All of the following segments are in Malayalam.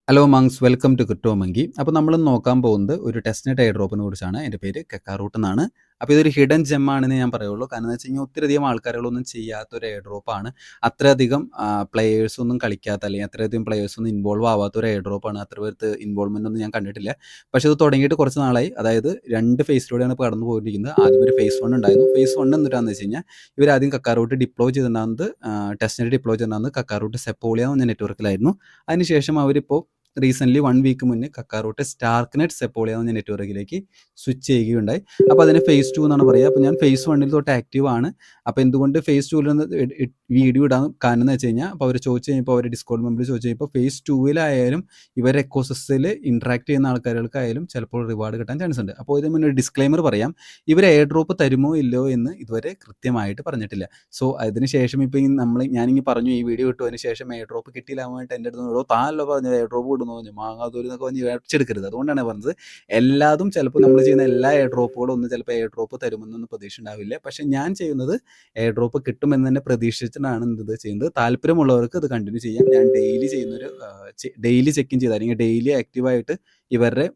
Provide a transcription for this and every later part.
Hello monks, welcome to Crypto Monkey. അപ്പോൾ നമ്മൾ നോക്കാൻ പോകുന്നത് ഒരു ടെസ്റ്റ്നെറ്റ് എയർ ഡ്രോപ്പിനെ കുറിച്ചാണ്. എൻ്റെ പേര് കക്കാറൂട്ട് എന്നാണ്. അപ്പോൾ ഇതൊരു ഹിഡൻ ജെം ആണെന്ന് ഞാൻ പറയുള്ളൂ. കാരണം എന്ന് വെച്ച് കഴിഞ്ഞാൽ ഒത്തിരിയധികം ആൾക്കാരുകളൊന്നും ചെയ്യാത്തൊരു എയർ ഡ്രോപ്പാണ്. അത്രയധികം പ്ലെയേഴ്സൊന്നും കളിക്കാത്ത, അല്ലെങ്കിൽ അത്രയധികം പ്ലെയേഴ്സൊന്നും ഇൻവോൾവ് ആവാത്തൊരു എയർ ഡ്രോപ്പാണ്. അത്ര പേർക്ക് ഇൻവോൾവ്മെൻ്റ് ഒന്നും ഞാൻ കണ്ടിട്ടില്ല. പക്ഷേ ഇത് തുടങ്ങിയിട്ട് കുറച്ച് നാളായി. അതായത് 2 ഫേസിലൂടെയാണ് ഇപ്പോൾ കടന്നു പോയിരിക്കുന്നത്. ആദ്യം ഒരു ഫേസ് 1 ഉണ്ടായിരുന്നു. ഫേസ് 1 എന്നിട്ടാണെന്ന് വെച്ച് കഴിഞ്ഞാൽ ഇവരാദ്യം കക്കാറൂട്ട് ഡിപ്ലോയ് ചെയ്തിട്ടുണ്ടാകുന്നത്, ടെസ്റ്റ്നെറ്റ് ഡിപ്ലോയ് ചെയ്തിട്ടുണ്ടാകുന്നത് കക്കാറൂട്ട് സെപ്പോളിയ എന്ന നെറ്റ്വർക്കിലായിരുന്നു. അതിനുശേഷം അവരിപ്പോൾ റീസെൻ്റ്ലി 1 വീക്ക് മുന്നേ കക്കാറൂട്ട് സ്റ്റാർക്ക്നെറ്റ് സെപ്പോളിയ എന്ന നെറ്റ്വർക്കിലേക്ക് സ്വിച്ച് ചെയ്യുകയുണ്ടായി. അപ്പോൾ അതിന് ഫേസ് 2 എന്നാണ് പറയുക. അപ്പോൾ ഞാൻ ഫേസ് 1 തൊട്ട് ആക്റ്റീവ് ആണ്. അപ്പോൾ എന്തുകൊണ്ട് ഫേസ് 2 വീഡിയോ ഇടാൻ കാരണം എന്ന് വെച്ച് കഴിഞ്ഞാൽ, അപ്പോൾ അവർ ചോദിച്ചു കഴിഞ്ഞപ്പോൾ, അവർ ഡിസ്കോഡ് മെമ്പർ ചോദിച്ചു കഴിഞ്ഞപ്പോൾ ഫേസ് 2 ഇവർ എക്കോസിസ്റ്റത്തിൽ ഇൻട്രാക്ട് ചെയ്യുന്ന ആൾക്കാർക്കായാലും ചിലപ്പോൾ റിവാർഡ് കിട്ടാൻ ചാൻസ് ഉണ്ട്. അപ്പോൾ ഇതിന് മുന്നേ ഡിസ്ക്ലൈമർ പറയാം, ഇവർ എയർ ഡ്രോപ്പ് തരുമോ ഇല്ലയോ എന്ന് ഇതുവരെ കൃത്യമായിട്ട് പറഞ്ഞിട്ടില്ല. സോ അതിന് ശേഷം ഇപ്പോൾ ഞാനിങ്ങനെ പറഞ്ഞു, ഈ വീഡിയോ ഇട്ടു, അതിന് ശേഷം എയർ ഡ്രോപ്പ് കിട്ടിയില്ലാമായിട്ട് എൻ്റെ അടുത്ത് നോടോ താനല്ലോ പറഞ്ഞത് എയർ ഡ്രോപ്പ് ഇടുന്നു പറഞ്ഞു, മാങ്ങാതൂരി എന്നൊക്കെ പറഞ്ഞ് അടിച്ചെടുക്കരുത്. അതുകൊണ്ടാണ് പറഞ്ഞത്, എല്ലാതും ചിലപ്പോൾ നമ്മൾ ചെയ്യുന്ന എല്ലാ എയർ ഡ്രോപ്പുകളും ഒന്നും ചിലപ്പോൾ എയർ ഡ്രോപ്പ് തരുമെന്നൊന്നും പ്രതീക്ഷ ഉണ്ടാവില്ല. പക്ഷേ ഞാൻ ചെയ്യുന്നത് എയർ ഡ്രോപ്പ് കിട്ടുമെന്ന് തന്നെ പ്രതീക്ഷിച്ചിട്ടാണ് ഇത് ചെയ്യുന്നത്. താല്പര്യമുള്ളവർക്ക് ഇത് കണ്ടിന്യൂ ചെയ്യാം. ഞാൻ ഡെയിലി ചെക്ക് ഇൻ ചെയ്ത്, അല്ലെങ്കിൽ ഡെയിലി ആക്റ്റീവായിട്ട് ഇവരുടെ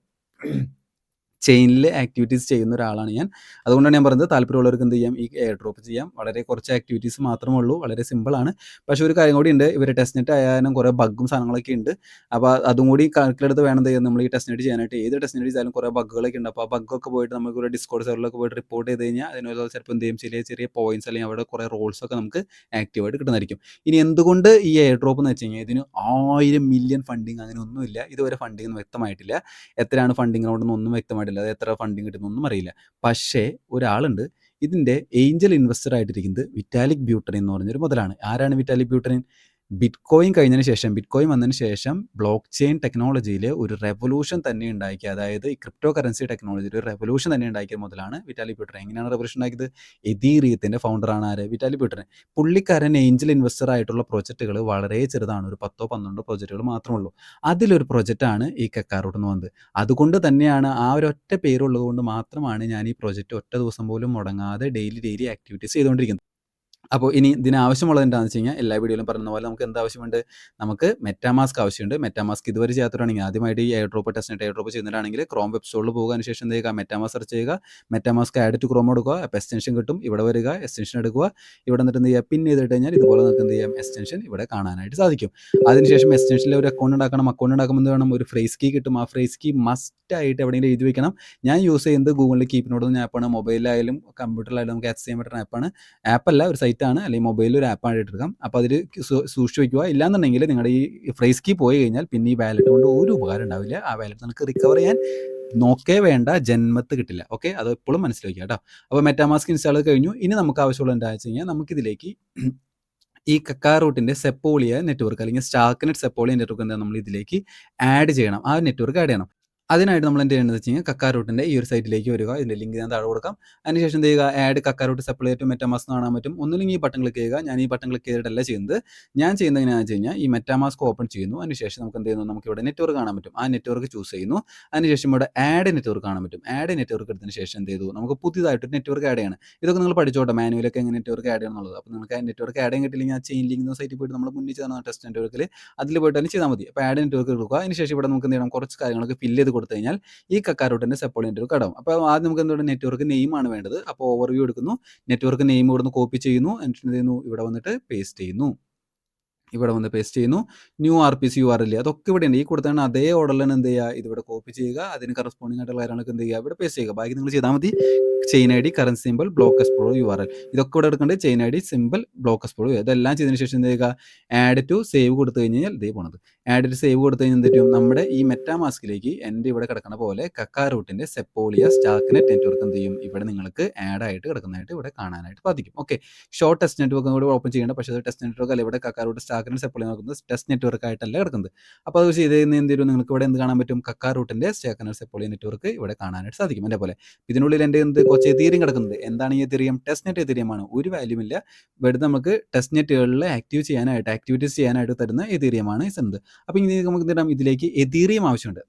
ചെയിനിൽ ആക്ടിവിറ്റീസ് ചെയ്യുന്ന ഒരാളാണ് ഞാൻ. അതുകൊണ്ടാണ് ഞാൻ പറഞ്ഞത്, താല്പര്യമുള്ളവർക്ക് എന്ത് ചെയ്യാം, ഈ എയർ ഡ്രോപ്പ് ചെയ്യാം. വളരെ കുറച്ച് ആക്ടിവിറ്റീസ് മാത്രമേ ഉള്ളൂ, വളരെ സിമ്പിളാണ്. പക്ഷേ ഒരു കാര്യം കൂടി ഉണ്ട്, ഇവർ ടെസ്റ്റ്നെറ്റ് ആയാലും കുറേ ബഗ്ഗും സാധനങ്ങളൊക്കെ ഉണ്ട്. അപ്പോൾ അതും കൂടി കണക്കിലെടുത്ത് വേണം നമ്മൾ ഈ ടെസ്റ്റ്നെറ്റ് ചെയ്യാനായിട്ട്. ഏത് ടെസ്റ്റ്നെറ്റ് ചെയ്താലും കുറേ ബഗ്ഗുകളൊക്കെ ഉണ്ട്. അപ്പോൾ ആ ബഗ്ഗൊക്കെ പോയിട്ട് നമുക്ക് ഒരു ഡിസ്കോഡ് സെർവറിലൊക്കെ പോയിട്ട് റിപ്പോർട്ട് ചെയ്ത് കഴിഞ്ഞാൽ അതിനുള്ള ചിലപ്പോൾ എന്ത് ചെയ്യും, ചെറിയ ചെറിയ പോയിന്റ്സ് അല്ലെങ്കിൽ അവിടെ കുറേ റോൾസൊക്കെ നമുക്ക് ആക്റ്റീവായിട്ട് കിട്ടുന്നതായിരിക്കും. ഇനി എന്തുകൊണ്ട് ഈ എയർ ഡ്രോപ്പ് എന്ന് വെച്ച് കഴിഞ്ഞാൽ, ഇതിന് 1000 മില്യൺ ഫണ്ടിങ് അങ്ങനെ ഒന്നുമില്ല. ഇതുവരെ ഫണ്ടിങ് ഒന്നും വ്യക്തമായിട്ടില്ല. എത്രയാണ് ഫണ്ടിങ്ങിനോടൊന്നും ഒന്നും വ്യക്തമായിട്ടില്ല. അത് എത്ര ഫണ്ടിങ് കിട്ടുന്നൊന്നും അറിയില്ല. പക്ഷേ ഒരാളുണ്ട്, ഇതിൻ്റെ ഏഞ്ചൽ ഇൻവെസ്റ്റർ ആയിട്ടിരിക്കുന്നത് വിറ്റാലിക് ബ്യൂട്ടറിൻ എന്ന് പറഞ്ഞൊരു മുതലാണ്. ആരാണ് വിറ്റാലിക് ബ്യൂട്ടറിൻ? ബിറ്റ്കോയിൻ വന്നതിന് ശേഷം ബ്ലോക്ക് ചെയിൻ ടെക്നോളജിയിൽ ഒരു റെവല്യൂഷൻ തന്നെ ഉണ്ടാക്കിയ, അതായത് ഈ ക്രിപ്റ്റോ കറൻസി ടെക്നോളജിയിൽ ഒരു റെവല്യൂഷൻ തന്നെ ഉണ്ടാക്കിയ മുതലാണ് വിറ്റാലിക് ബ്യൂട്ടറിൻ. എങ്ങനെയാണ് റെവല്യൂഷൻ ഉണ്ടാക്കിയത്? എതീറിയത്തിൻ്റെ ഫൗണ്ടറാണ് ആര്? വിറ്റാലിക് ബ്യൂട്ടറിൻ. പുള്ളിക്കാരൻ ഏഞ്ചൽ ഇൻവെസ്റ്റർ ആയിട്ടുള്ള പ്രൊജക്റ്റുകൾ വളരെ ചെറുതാണ്, ഒരു 10-12 പ്രൊജക്റ്റുകൾ മാത്രമേ ഉള്ളൂ. അതിലൊരു പ്രൊജക്റ്റാണ് ഈ കക്കാറൂട്ട് എന്ന് വന്നത്. അതുകൊണ്ട് തന്നെയാണ്, ആ ഒരൊറ്റ പേരുള്ളത് കൊണ്ട് മാത്രമാണ് ഞാൻ ഈ പ്രൊജക്റ്റ് ഒറ്റ ദിവസം പോലും മുടങ്ങാതെ ഡെയിലി ആക്ടിവിറ്റീസ് ചെയ്തുകൊണ്ടിരിക്കുന്നത്. അപ്പോൾ ഇനി ഇതിനാവശ്യമുള്ളത് എന്താണെന്ന് വെച്ച് കഴിഞ്ഞാൽ, എല്ലാ വീഡിയോയിലും പറയുന്ന പോലെ നമുക്ക് എന്താവശ്യമുണ്ട്? നമുക്ക് മെറ്റാമാസ്ക് ആവശ്യമുണ്ട്. മെറ്റാമാസ്ക് ഇതുവരെ ചെയ്യാത്തവരാണെങ്കിൽ, ആദ്യമായിട്ട് ഈ airdrop testnet airdrop ചെയ്യുന്നവരാണെങ്കിൽ ക്രോം വെബ് സ്റ്റോറിൽ പോകുക. അതിന് ശേഷം എന്ത് ചെയ്യുക? മെറ്റാമാസ്ക് സെർച്ച് ചെയ്യുക. മെറ്റാമാസ്ക് ആഡ് ടു ക്രോം എടുക്കുക. അപ്പോൾ എക്സ്റ്റൻഷൻ കിട്ടും. ഇവിടെ വരിക, എക്സ്റ്റൻഷൻ എടുക്കുക. ഇവിടെ നിന്നിട്ട് എന്ത് ചെയ്യുക? പിൻ ചെയ്തിട്ട് കഴിഞ്ഞാൽ ഇതുപോലെ നമുക്ക് എന്ത് ചെയ്യാം? എക്സ്റ്റൻഷൻ ഇവിടെ കാണാനായിട്ട് സാധിക്കും. അതിനുശേഷം എക്സ്റ്റൻഷനിൽ ഒരു അക്കൗണ്ട് ഉണ്ടാക്കണം. അക്കൗണ്ട് ഉണ്ടാക്കുമ്പോൾ എന്ത് വേണം? ഒരു ഫ്രേസ് കീ കിട്ടും. ആ ഫ്രേസ് കീ മസ്റ്റായിട്ട് എവിടെയെങ്കിലും എഴുതി വെക്കണം. ഞാൻ യൂസ് ചെയ്യുന്നത് ഗൂഗിളിൽ കീപ്പിനോട് എന്ന ആപ്പാണ്. മൊബൈലിലായാലും കമ്പ്യൂട്ടറിലായാലും നമുക്ക് ആക്സസ് ചെയ്യാൻ പറ്റുന്ന ആപ്പാണ്. ആപ്പല്ല, ഒരു സൈറ്റാണ്, അല്ലെങ്കിൽ മൊബൈലിൽ ഒരു ആപ്പായിട്ട് എടുക്കാം. അപ്പോൾ അതിൽ സൂക്ഷിച്ച് വയ്ക്കുക. ഇല്ലാന്നുണ്ടെങ്കിൽ നിങ്ങളുടെ ഈ ഫ്രേസ് കീ പോയി കഴിഞ്ഞാൽ പിന്നെ ഈ വാലറ്റ് കൊണ്ട് ഒരു ഉപകാരം ഉണ്ടാവില്ല. ആ വാലറ്റ് നിങ്ങൾക്ക് റിക്കവർ ചെയ്യാൻ നോക്കേ വേണ്ട, ജന്മത്ത് കിട്ടില്ല. ഓക്കെ, അത് എപ്പോഴും മനസ്സിൽ വയ്ക്കുക കേട്ടോ. അപ്പോൾ മെറ്റാമാസ്ക് ഇൻസ്റ്റാൾ കഴിഞ്ഞു. ഇനി നമുക്ക് ആവശ്യമുള്ള എന്താണെന്ന് വെച്ച് കഴിഞ്ഞാൽ, നമുക്കിതിലേക്ക് ഈ കക്കാറൂട്ടിൻ്റെ സെപ്പോളിയ നെറ്റ്വർക്ക്, അല്ലെങ്കിൽ സ്റ്റാർക്ക്നെറ്റ് സെപ്പോളിയ നെറ്റ്വർക്ക് എന്താ നമ്മൾ ഇതിലേക്ക് ആഡ് ചെയ്യണം. ആ നെറ്റ്വർക്ക് ആഡ് ചെയ്യണം. അതിനായിട്ട് നമ്മൾ എന്ത് ചെയ്യേണ്ടതെന്ന് വെച്ച് കഴിഞ്ഞാൽ, കക്കാറൂട്ടിൻ്റെ ഈ ഒരു സൈറ്റിലേക്ക് വരിക. ഇതിൻ്റെ ലിങ്ക് ഞാൻ താഴെ കൊടുക്കാം. അതിനുശേഷം എന്ത് ചെയ്യുക? ആഡ് കക്കാറൂട്ട് സെപ്പറേറ്റ് ടു മെറ്റാമാസ്ക് കാണാൻ പറ്റും. ഒന്നുമില്ലെങ്കിൽ ഈ ബട്ടൺ ക്ലിക്ക് ചെയ്യുക. ഞാൻ ഈ ബട്ടൺ ക്ലിക്ക് ചെയ്തിട്ടല്ല ചെയ്യുന്നത്. ഞാൻ ചെയ്യുന്നത് എങ്ങനെയാണെന്ന് വെച്ച് കഴിഞ്ഞാൽ, ഈ മെറ്റാമാസ്ക് ഓപ്പൺ ചെയ്യുന്നു. അതിനുശേഷം നമുക്ക് എന്ത് ചെയ്യുന്നു? നമുക്ക് ഇവിടെ നെറ്റ്വർക്ക് കാണാൻ പറ്റും. ആ നെറ്റ്വർക്ക് ചൂസ് ചെയ്യുന്നു. അതിനുശേഷം ഇവിടെ ആഡ് നെറ്റ്വർക്ക് കാണാൻ പറ്റും. ആഡ് നെറ്റ്വർക്ക് എടുത്തതിന് ശേഷം എന്ത് ചെയ്തു? നമുക്ക് പുതിയതായിട്ട് നെറ്റ്വർക്ക് ആഡ് ചെയ്യണം. ഇതൊക്കെ നിങ്ങൾ പഠിച്ചോട്ടെ, മാനുവലൊക്കെ എങ്ങനെ നെറ്റ്വർക്ക് ആഡ് ചെയ്യണം എന്നുള്ളത്. അപ്പോൾ നിങ്ങൾക്ക് ആ നെറ്റ്വർക്ക് ആഡ് ചെയ്യാൻ കിട്ടില്ലെങ്കിൽ, ആ ചെയിൻ ലിങ്ക് എന്ന സൈറ്റിൽ പോയിട്ട് നമ്മൾ മുന്നിൽ ചെയ്യുന്ന ടെസ്റ്റ് നെറ്റ്വർക്കിൽ അതിൽ പോയിട്ട് തന്നെ ചെയ്താൽ മതി. അപ്പോൾ ആഡ് നെറ്റ്വർക്ക് എടുക്കുക. അതിനുശേഷം ഇവിടെ നമുക്ക് എന്ത് ചെയ്യണം? കുറച്ച് കാര്യങ്ങളൊക്കെ ഫില്ല് ചെയ്ത് കൊടുത്തു കഴിഞ്ഞാൽ ഈ കക്കാറൂട്ടിൻ്റെ സെപ്പോളിയ നെറ്റ്വർക്ക് ഇടാം. അപ്പോൾ ആദ്യം നമുക്ക് എന്താണ്? നെറ്റ്വർക്ക് നെയിമാണ് വേണ്ടത്. അപ്പോൾ ഓവർവ്യൂ എടുക്കുന്നു. നെറ്റ്വർക്ക് നെയിം ഇവിടുന്ന് കോപ്പി ചെയ്യുന്നു. എന്നിട്ട് എന്ത് ചെയ്യുന്നു? ഇവിടെ വന്നിട്ട് പേസ്റ്റ് ചെയ്യുന്നു. ന്യൂ RPC URL അതൊക്കെ ഇവിടെ ഉണ്ട്. ഈ കൊടുത്താണ് അതേ ഓർഡറിലാണ് എന്ത് ചെയ്യുക? ഇതിവിടെ കോപ്പി ചെയ്യുക. അതിന് കറസ്പോണ്ടിങ് ആയിട്ടുള്ള കാര്യങ്ങളൊക്കെ എന്ത് ചെയ്യുക? ഇവിടെ പേസ്റ്റ് ചെയ്യുക. ബാക്കി നിങ്ങൾ ചെയ്താൽ മതി. Chain ID, current simple, block explore URL ഇതൊക്കെ ഇവിടെ എടുക്കേണ്ടത്. Chain ID, simple, block explore ഇതെല്ലാം ചെയ്തതിന് ശേഷം എന്ത് ചെയ്യുക? ആഡ് ടു സേവ് കൊടുത്തു കഴിഞ്ഞാൽ ഇതേ പോണത്. ആഡ് ടു സേവ് കൊടുത്തു കഴിഞ്ഞാൽ എന്ത് ചെയ്യും? നമ്മുടെ ഈ മെറ്റാമാസ്കിലേക്ക് എൻ്റെ ഇവിടെ കിടക്കുന്ന പോലെ കക്കാറൂട്ടിൻ്റെ സെപ്പോളിയ സ്റ്റാർക്ക്നെറ്റ് നെറ്റ്വർക്ക് എന്ത് ചെയ്യും? ഇവിടെ നിങ്ങൾക്ക് ആഡ് ആയിട്ട് കിടക്കുന്നതായിട്ട് ഇവിടെ കാണാനായിട്ട് സാധിക്കും. ഓക്കെ, ഷോർട്ട് ടെസ്റ്റ് നെറ്റ്വർക്ക് കൂടെ ഓപ്പൺ ചെയ്യേണ്ട. പക്ഷേ അത് ടെസ്റ്റ് നെറ്റ്വർക്ക് അല്ല. ഇവിടെ കക്കാറൂട്ട് സ്റ്റാർക്ക്നെറ്റ് സെപ്പോളിയ നോക്കുന്നത് ടെസ്റ്റ് നെറ്റ്വർക്ക് ആയിട്ടല്ല കിടക്കുന്നത്. അപ്പോൾ അത് ചെയ്ത് കഴിഞ്ഞാൽ എന്ത് ചെയ്യും? നിങ്ങൾക്ക് ഇവിടെ എന്ത് കാണാൻ പറ്റും? കക്കാറൂട്ടിൻ്റെ സ്റ്റാർക്ക്നെറ്റ് സെപ്പോളിയ നെറ്റ്വർക്ക് ഇവിടെ കാണാനായിട്ട് സാധിക്കും. അതേപോലെ ഇതിനുള്ളിൽ എൻ്റെ കുറച്ച് എതീറിയം കിടക്കുന്നത്. എന്താണ് ഈ എതീറിയം? ടെസ്റ്റ്നെറ്റ് എതീറിയമാണ്. ഒരു വാല്യൂം ഇല്ല. വെറുതെ നമുക്ക് ടെസ്റ്റ് നെറ്റുകളിൽ ആക്ടിവിറ്റീസ് ചെയ്യാനായിട്ട് തരുന്ന എതീറിയമാണ് ഈ സംഭവം. അപ്പോൾ ഇനി നമുക്ക് എന്ത് ചെയ്യണം? ഇതിലേക്ക് എതീറിയം ആവശ്യമുണ്ട്.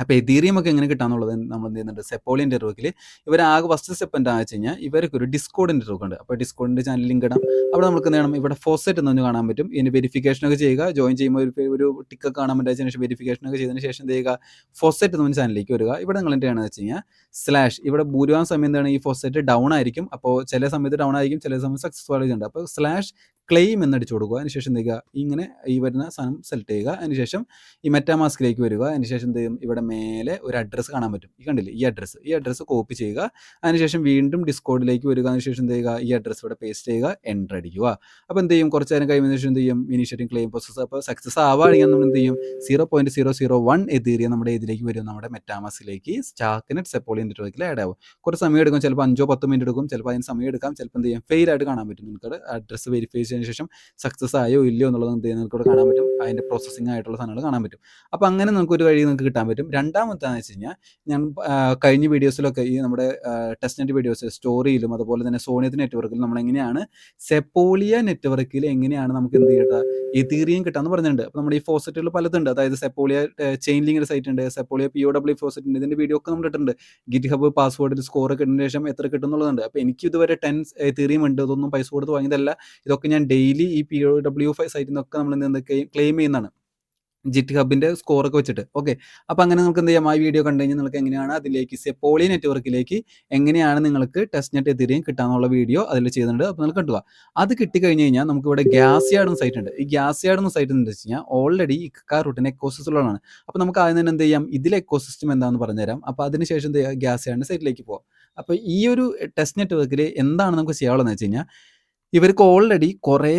അപ്പോൾ എതീറിയം ഒക്കെ എങ്ങനെ കിട്ടാന്നുള്ളത് നമ്മൾ എന്ത് ചെയ്യുന്നുണ്ട്, സെപ്പോളിയ നെറ്റ്വർക്കിൽ ഇവർ ആകെ ഫസ്റ്റ് സ്റ്റെപ്പ് എന്താണെന്ന് വെച്ച് കഴിഞ്ഞാൽ ഇവർക്ക് ഒരു ഡിസ്കോഡ് നെറ്റ്വർക്ക് ഉണ്ട്. അപ്പോൾ ഡിസ്കോഡിൻ്റെ ചാനൽ ലിങ്ക് ഇടാം. അവിടെ നമുക്ക് എന്ത് ചെയ്യണം, ഇവിടെ ഫോസെറ്റ് എന്നൊന്ന് കാണാൻ പറ്റും. ഇതിന് വെരിഫിക്കേഷൻ ഒക്കെ ചെയ്യുക. ജോയിൻ ചെയ്യുമ്പോൾ ഒരു ടിക്കൊക്കെ കാണാൻ പറ്റുന്നതിന് ശേഷം വെരിഫിക്കേഷൻ ഒക്കെ ചെയ്തതിന് ശേഷം എന്ത് ചെയ്യുക, ഫോസെറ്റ് എന്ന ചാനലിലേക്ക് വരിക. ഇവിടെ നിങ്ങൾ എന്ത് ചെയ്യണമെന്ന് വെച്ച് കഴിഞ്ഞാൽ സ്ലാഷ്, ഇവിടെ ഭൂരിഭാഗം സമയം എന്താണ് ഈ ഫോസെറ്റ് ഡൗൺ ആയിരിക്കും. അപ്പോൾ ചില സമയത്ത് ഡൗൺ ആയിരിക്കും, ചില സമയം സക്സസ്ഫുൾ ആയിട്ടുണ്ട്. അപ്പോൾ സ്ലാഷ് ക്ലെയിം എന്നടിച്ചു കൊടുക്കുക. അതിനുശേഷം എന്ത് ചെയ്യുക, ഇങ്ങനെ ഈ വരുന്ന സാധനം സെലക്ട് ചെയ്യുക. അതിനുശേഷം ഈ മെറ്റാമാസ്കിലേക്ക് വരിക. അതിനുശേഷം എന്ത് ചെയ്യും, ഇവിടെ മേലെ ഒരു അഡ്രസ്സ് കാണാൻ പറ്റും. ഈ കണ്ടില്ലേ, ഈ അഡ്രസ്സ് കോപ്പി ചെയ്യുക. അതിനുശേഷം വീണ്ടും ഡിസ്കോഡിലേക്ക് വരിക. അതിനുശേഷം എന്ത് ചെയ്യുക, ഈ അഡ്രസ്സ് ഇവിടെ പേസ്റ്റ് ചെയ്യുക, എൻ്റർ അടിക്കുക. അപ്പോൾ എന്ത് ചെയ്യും, കുറച്ച് നേരം കഴിയുന്നതിന് ശേഷം എന്ത് ചെയ്യും, ഇനീഷ്യേറ്റിംഗ് ക്ലെയിം പ്രോസസ്സ്. അപ്പോൾ സക്സസ് ആവുകയാണെങ്കിൽ നമ്മൾ എന്ത് ചെയ്യും, 0.001 എതീറിയം നമ്മുടെ ഇതിലേക്ക് വരും, നമ്മുടെ മെറ്റാമാസ്കിലേക്ക് സ്റ്റാർക്ക്നെറ്റ് സെപ്പോളിയ നെറ്റ്വർക്കിൽ ആഡ് ആവും. കുറച്ച് സമയം എടുക്കും, ചിലപ്പോൾ 5-10 മിനിറ്റ് എടുക്കും, ചിലപ്പോൾ അതിന് സമയം എടുക്കാം. ചിലപ്പോൾ എന്ത് ചെയ്യും, ഫെയിൽ ആയിട്ട് കാണാൻ പറ്റും. നിങ്ങൾക്ക് അഡ്രസ്സ് വെരിഫൈ ചെയ്തതിന് ശേഷം സക്സസ് ആയോ ഇല്ലയോ എന്നുള്ളത് എന്ത് ചെയ്യാൻ നിങ്ങൾക്ക് കാണാൻ പറ്റും. അതിൻ്റെ പ്രോസസ്സിംഗ് ആയിട്ടുള്ള സാധനങ്ങൾ കാണാൻ പറ്റും. അപ്പോൾ അങ്ങനെ നമുക്കൊരു വഴി നിങ്ങൾക്ക് കിട്ടാൻ പറ്റും. രണ്ടാമത്തേന്ന് വെച്ച് കഴിഞ്ഞാൽ, ഞാൻ കഴിഞ്ഞ വീഡിയോസിലൊക്കെ ഈ നമ്മുടെ ടെസ്റ്റ്നെറ്റ് വീഡിയോസ് സ്റ്റോറിയിലും അതുപോലെ തന്നെ സോണിയത്ത് നെറ്റ്വർക്കിൽ നമ്മൾ എങ്ങനെയാണ് സെപ്പോളിയ നെറ്റ്വർക്കിൽ എങ്ങനെയാണ് നമുക്ക് എന്ത് ചെയ്യട്ടെ, എതീറിയം കിട്ടാമെന്ന് പറഞ്ഞിട്ടുണ്ട്. അപ്പോൾ നമ്മുടെ ഈ ഫോസറ്റുകൾ പലതുണ്ട്. അതായത് സെപ്പോളിയ ചെയിൻ ലിങ്ക് സൈറ്റ് ഉണ്ട്, സെപ്പോളിയ POW ഫോസറ്റ് ഉണ്ട്. ഇതിൻ്റെ വീഡിയോ ഒക്കെ നമ്മൾ ഇട്ടിട്ടുണ്ട്. ഗിറ്റ് ഹബ് പാസ്വേഡിൽ സ്കോർ കിട്ടുന്നതിന് ശേഷം എത്ര കിട്ടും എന്നുള്ളതുണ്ട്. അപ്പോൾ എനിക്ക് ഇതുവരെ 10 എതീറിയം ഉണ്ട്. ഇതൊന്നും പൈസ കൊടുത്ത് വാങ്ങിയതല്ല. ഇതൊക്കെ ഞാൻ ഡെയിലി ഈ POW സൈറ്റിൽ നിന്നൊക്കെ നമ്മൾ എന്ത് ക്ലെയിം ചെയ്യുന്നതാണ്, ജിറ്റ് ഹബിൻ്റെ സ്കോറൊക്കെ വെച്ചിട്ട്. ഓക്കെ, അപ്പോൾ അങ്ങനെ നമുക്ക് എന്ത് ചെയ്യാം, ആ വീഡിയോ കണ്ടു കഴിഞ്ഞാൽ നിങ്ങൾക്ക് എങ്ങനെയാണ് അതിലേക്ക് സെപ്പോളിയ നെറ്റ്വർക്കിലേക്ക് എങ്ങനെയാണ് നിങ്ങൾക്ക് ടെസ്റ്റ്നെറ്റ് എതീറിയം കിട്ടാനുള്ള വീഡിയോ അതിൽ ചെയ്യുന്നുണ്ട്. അപ്പോൾ നിങ്ങൾ കണ്ടുക. അത് കിട്ടിക്കഴിഞ്ഞ് കഴിഞ്ഞാൽ നമുക്ക് ഇവിടെ ഗ്യാസ് യാർഡ് എന്ന സൈറ്റ് ഉണ്ട്. ഈ ഗ്യാസ് യാർഡ് എന്ന സൈറ്റ് എന്ന് വെച്ച് കഴിഞ്ഞാൽ ഓൾറെഡി ഈ കാറൂട്ടിൻ്റെ എക്കോസിസ്റ്റമുള്ളതാണ്. അപ്പോൾ നമുക്ക് ആദ്യം തന്നെ എന്ത് ചെയ്യാം, ഇതിലെ എക്കോസിസ്റ്റം എന്താണെന്ന് പറഞ്ഞുതരാം. അപ്പോൾ അതിനുശേഷം എന്ത് ചെയ്യുക, ഗ്യാസ് യാർഡിൻ്റെ സൈറ്റിലേക്ക് പോകാം. അപ്പോൾ ഈ ഒരു ടെസ്റ്റ് നെറ്റ്വർക്കിൽ എന്താണ് നമുക്ക് ചെയ്യാനുള്ളതെന്ന് വെച്ച് കഴിഞ്ഞാൽ, ഇവർക്ക് ഓൾറെഡി കുറേ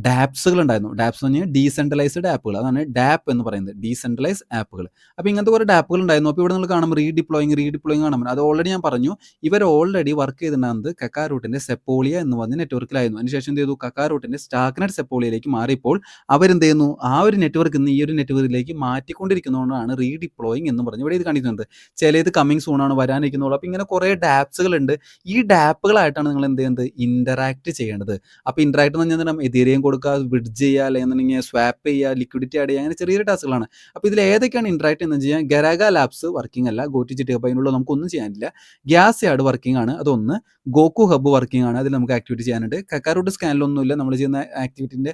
ഡാപ്സുകൾ ഉണ്ടായിരുന്നു. ഡാപ്സ് എന്ന് പറഞ്ഞാൽ ഡീസെൻട്രലൈസ്ഡ് ആപ്പുകൾ. അതാണ് ഡാപ്പ് എന്ന് പറയുന്നത്, ഡീസെൻട്രലൈസ് ആപ്പുകൾ. അപ്പോൾ ഇങ്ങനത്തെ കുറേ ഡാപ്പുകൾ ഉണ്ടായിരുന്നു. അപ്പോൾ ഇവിടെ നിങ്ങൾ കാണും റീഡിപ്ലോയിങ് കാണാൻ പറ്റും. അത് ഓൾറെഡി ഞാൻ പറഞ്ഞു, ഇവർ ഓൾറെഡി വർക്ക് ചെയ്തിട്ടുണ്ടാകുന്നത് കക്കാറൂട്ടിൻ്റെ സെപ്പോളിയ എന്ന് പറഞ്ഞ നെറ്റ്വർക്കിലായിരുന്നു. അതിനുശേഷം എന്ത് ചെയ്തു, കക്കാറൂട്ടിൻ്റെ സ്റ്റാർക്ക്നെറ്റ് സെപ്പോളിയയിലേക്ക് മാറിയപ്പോൾ അവരെന്ത് ചെയ്യുന്നു, ആ ഒരു നെറ്റ്വർക്കിൽ നിന്ന് ഈ ഒരു നെറ്റ്വർക്കിലേക്ക് മാറ്റിക്കൊണ്ടിരിക്കുന്നതുകൊണ്ടാണ് റീഡിപ്ലോയിങ് എന്ന് പറഞ്ഞ് ഇവിടെ ഇത് കാണിക്കുന്നത്. ചിലത് കമ്മിങ് സൂണാണ്, വരാനിരിക്കുന്നുള്ളൂ. അപ്പോൾ ഇങ്ങനെ കുറേ ഡാപ്സുകളുണ്ട്. ഈ ഡാപ്പുകളായിട്ടാണ് നിങ്ങൾ എന്ത് ചെയ്യുന്നത്, ഇൻ്ററാക്ട് ചെയ്യേണ്ടത്. അപ്പോൾ ഇൻ്ററാക്ട് എന്ന് പറഞ്ഞാൽ എതീറിയം കൊടുക്കുക, ബ്രിഡ്ജ് ചെയ്യുക, അല്ലെങ്കിൽ സ്വാപ്പ് ചെയ്യുക, ലിക്വിഡിറ്റി ആഡ് ചെയ്യുക, അങ്ങനെ ചെറിയ ടാസ്കുകളാണ്. അപ്പോൾ ഇതിൽ ഏതൊക്കെയാണ് ഇൻ്ററാക്ട് എന്ന് വെച്ച് കഴിഞ്ഞാൽ, ഗരാഗ ലാബ്സ് വർക്കിംഗ് അല്ല, ഗോട്ടി ജിറ്റ് ഹബ് അതിനുള്ള നമുക്കൊന്നും ചെയ്യാനില്ല. ഗ്യാസ് യാർഡ് വർക്കിംഗ് ആണ്, അതൊന്ന്. ഗോക്കു ഹബ് വർക്കിംഗ് ആണ്, അതിൽ നമുക്ക് ആക്ടിവിറ്റി ചെയ്യാനുണ്ട്. കക്കാറൂട്ട് സ്കാനിലൊന്നുമില്ല, നമ്മൾ ചെയ്യുന്ന ആക്ടിവിറ്റിൻ്റെ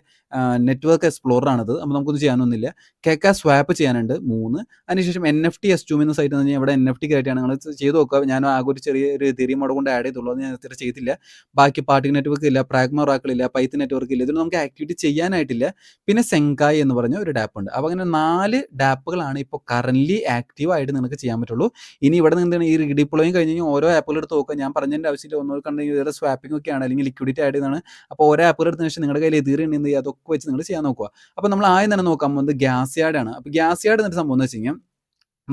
നെറ്റ്വർക്ക് എക്സ്പ്ലോറർ ആണത്. അപ്പോൾ നമുക്കൊന്നും ചെയ്യാനൊന്നുമില്ല. കേക്ക സ്വാപ്പ് ചെയ്യാനുണ്ട് 3. അതിനുശേഷം NFT S2 എന്ന സൈറ്റ് എന്ന് പറഞ്ഞാൽ ഇവിടെ NFT ആയിട്ടാണ് നിങ്ങൾ ചെയ്ത് നോക്കുക. ഞാൻ ആകെ ഒരു ചെറിയൊരു എതീറിയം അവിടെ കൊണ്ട് ആഡ് ചെയ്തുള്ളൂ, അത് ഞാൻ ഇത്ര ചെയ്തില്ല. ബാക്കി പാർട്ടിക് നെറ്റ്വർക്ക് ഇല്ല, പ്രാഗ്മ ഇല്ല, പൈത്തൺ നെറ്റ്വർക്ക് ഇല്ല, ഇതിൽ നമുക്ക് ആക്ടിവിറ്റി ചെയ്യാനായിട്ടില്ല. പിന്നെ സെങ്കായ് എന്ന് പറഞ്ഞ ഒരു ഡാപ്പ് ഉണ്ട്. അപ്പോൾ അങ്ങനെ 4 ഡാപ്പുകളാണ് ഇപ്പോൾ കറൻ്റ്ലി ആക്റ്റീവായിട്ട് നിങ്ങൾക്ക് ചെയ്യാൻ പറ്റുള്ളൂ. ഇനി ഇവിടെ എന്താണ് ഈ റീഡിപ്ലോയിങ് കഴിഞ്ഞ് കഴിഞ്ഞാൽ ഓരോ ആപ്പുകൾ എടുത്ത് നോക്കുക. ഞാൻ പറഞ്ഞതിൻ്റെ ആവശ്യമില്ല, ഒന്നോ കണ്ടെങ്കിൽ വേറെ സ്വാപ്പിംഗ് ഒക്കെയാണ്, അല്ലെങ്കിൽ ലിക്വിഡിറ്റി ആഡ് ചെയ്താണ്. അപ്പോൾ ഓരോ ആപ്പുകൾ എടുത്തതിന് ശേഷം നിങ്ങളുടെ കയ്യിൽ എതീറിയം ഉണ്ടെങ്കിൽ അതൊക്കെ വെച്ച് നിങ്ങൾ ചെയ്യാൻ നോക്കുക. അപ്പോൾ നമ്മൾ ആദ്യം തന്നെ നോക്കാൻ പോകുന്നത് ഗ്യാസ് യാർഡ് ആണ്. അപ്പോൾ ഗ്യാസ് യാർഡ് എന്നിട്ട് സംഭവം എന്ന് വെച്ച് കഴിഞ്ഞാൽ,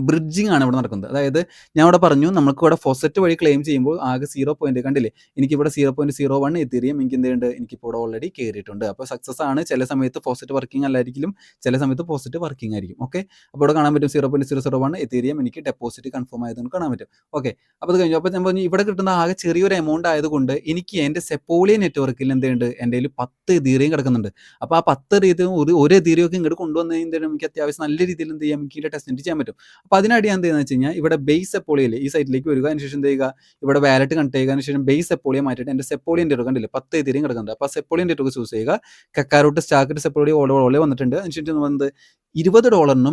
ബ്രിഡ്ജിങ് ആണ് ഇവിടെ നടക്കുന്നത്. അതായത് ഞാൻ ഇവിടെ പറഞ്ഞു, നമുക്ക് ഇവിടെ ഫോസറ്റ് വഴി ക്ലെയിം ചെയ്യുമ്പോൾ ആകെ 0 കണ്ടില്ലേ, എനിക്കിവിടെ 0.01 എതീറിയം എനിക്ക് എന്ത് ചെയ്യുന്നുണ്ട്, എനിക്കിപ്പോൾ ഇവിടെ ഓൾറെഡി കയറിയിട്ടുണ്ട്. അപ്പോൾ സക്സസ് ആണ്. ചില സമയത്ത് ഫോസറ്റ് വർക്കിംഗ് അല്ലായിരിക്കും, ചില സമയത്ത് ഫോസറ്റ് വർക്കിംഗ് ആയിരിക്കും. ഓക്കെ, അപ്പോൾ ഇവിടെ കാണാൻ പറ്റും 0.001 എതീറിയം എനിക്ക് ഡെപ്പോസിറ്റ് കൺഫേം ആയതുകൊണ്ട് കാണാൻ പറ്റും. ഓക്കെ, അപ്പോൾ അത് കഴിഞ്ഞു. അപ്പോൾ ഞാൻ പറഞ്ഞു, ഇവിടെ കിട്ടുന്ന ആകെ ചെറിയൊരു എമൗണ്ട് ആയതുകൊണ്ട് എനിക്ക് എൻ്റെ സെപ്പോളിയ നെറ്റ്വർക്കിൽ എന്തുണ്ട്, എൻ്റെ കയ്യിൽ 10 എതീറിയം കിടക്കുന്നുണ്ട്. അപ്പോൾ ആ 10 എതീറിയം ഒരു എതീറിയൊക്കെ ഇങ്ങോട്ട് കൊണ്ടുവന്ന് കഴിഞ്ഞാൽ എനിക്ക് അത്യാവശ്യം നല്ല രീതിയിൽ എന്ത് ചെയ്യാം, എനിക്ക് ടെസ്റ്റ് ചെയ്യാൻ പറ്റും. അപ്പോൾ അതിനായിട്ട് ഞാൻ എന്ത് ചെയ്യുന്നത് വെച്ച് കഴിഞ്ഞാൽ, ഇവിടെ ബേസ് സെപ്പോളിയയിൽ ഈ സൈറ്റിലേക്ക് വരിക. അതിനുശേഷം എന്ത് ചെയ്യുക, ഇവിടെ വാലറ്റ് കണക്ട് ചെയ്യുക. അതിനുശേഷം ബേസ് സെപ്പോളിയ മാറ്റിയിട്ട് എൻ്റെ സെപ്പോളിയ നെറ്റ്വർക്ക് കണ്ടില്ലേ 10 എതീറിയം കിടക്കുന്നുണ്ട്. അപ്പോൾ സെപ്പോളിയ നെറ്റ്വർക്ക് ചൂസ് ചെയ്യുക. കക്കാറൂട്ട് സ്റ്റാർക്ക്നെറ്റ് സെപ്പോളിയ ഓൾറെഡി വന്നിട്ടുണ്ട്. അതിനുശേഷം വന്നത് $20